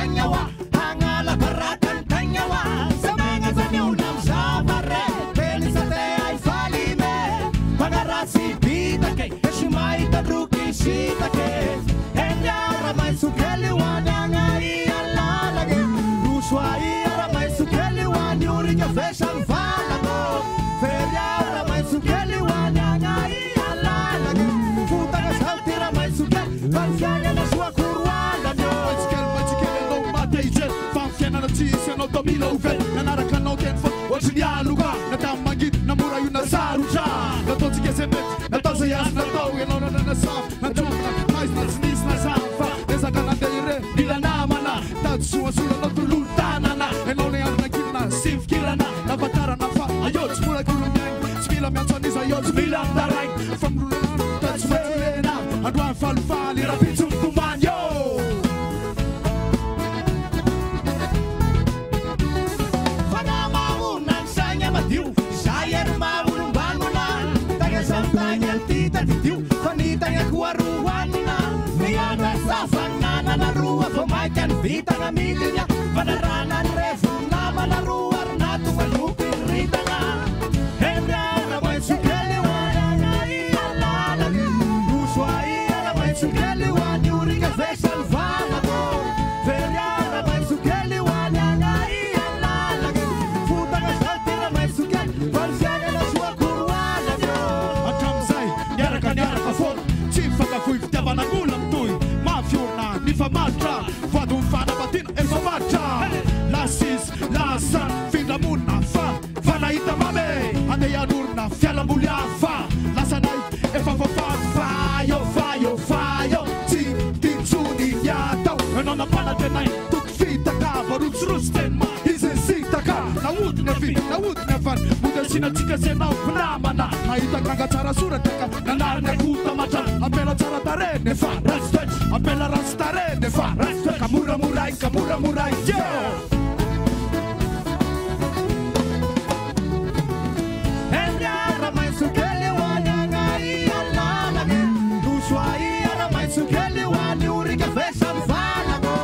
tanyawa hangala barakan tanyawa sa mga tanyaw ng sabare peli sa te ay falime pagarasi bitake eshimai tadruki shitake enya Ramaitsokely wananga iyalalage ruswa Ramaitsokely wanyuri ka feshan falago feria Ramaitsokely wananga iyalalage futa ka salti Ramaitsokely Fanfianya na sua kurwanda nyo Ramaitsokely no mateje Fanfianya na tisi no domino uve Nanaraka no kenfa Wajia luga Natamagit namura yun na sarucha Natotsi kesemet Natotsi yas na to Yelona na nasaf Natumna Mais na snis na samfa Nesa kanandere Nila namana Tatsua sula no tulutana na Enone ang nagkina Sif kirana Nabatara na fa Ayot Smula kurumyang Smila miansanis ayot Smila darang From Rulan Tatswena Adwan falfali Rapitsum tumanyo Panamaunang sanya madiw Sayar maunang bangunan Taga samtanya tita titiw Panitang akuaruan na Miyana sa fangana na ruwa Pumaikan vita nga mitilya Panaranan refu na malaruar Na tumalupin rita nga Hemya Ramaitsokely wananga iyalalagi Ruswa Ramaitsokely wanyuri ka fesal falago Feria Ramaitsokely wananga iyalalagi Futa ka salti Ramaitsokely Fanfianya na sua kurwala nyo Akamsay, nyara ka fon Chifa ka fuiftava na gulam tuy Mafiurna, nifa matra Vadum fana batin, elfa matra Lasis, lasan, finda munna fa Vanaita mame, ande yanurna Fjalla mulja fa Lasanay, efa fa Fayo, fayo, fayo Tin suni nyataw Nona panatenay, tuk fita ka Baruts rusten ma, isen sita ka Nawut nefan Muda sinatika senau pnamana Naita kanga cara surat ka Nanarne kuta macam Apela cara tare nefan Rastet, apela rastare nefan Rastet, kamura murai Yeah Ramaitsokely wananga iyalalagi Ruswa Ramaitsokely wanyuri ka fesal falago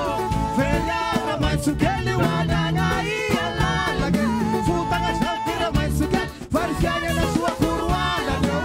Feria Ramaitsokely wananga iyalalagi Futa ka salti Ramaitsokely Fanfianya na sua kurwala nyo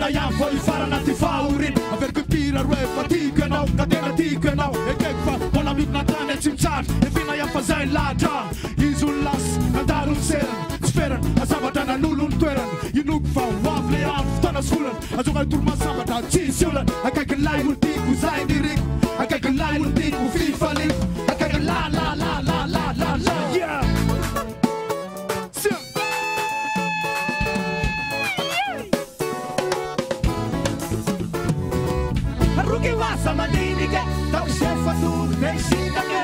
Yan får fara na till faurin Aver kupira röfa tikenau Katena tikenau Ekekfa Hålla myggna tanet sin chart Efina yan fa zain lata Izulas Nandarun seren Sferen Asabadana nulun tueren Yinuk fa wafle af Tana sulen Azungal turma sabata Chisjulen Akaken lai multiku zain dirik Akaken lai multiku fifalik Akaken la Yeah Aruki wasa maninige, tau shefa tu neshitake.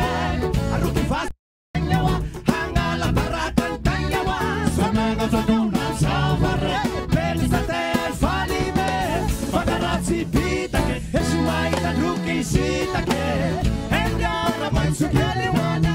Aruki wasa tanyawa, hangala barakan tanyawa. Samanga zanuna savare, peli sa te falime. Pagarazzi pitake, eshimai ta druki visita che Enga Ramaitsokely wana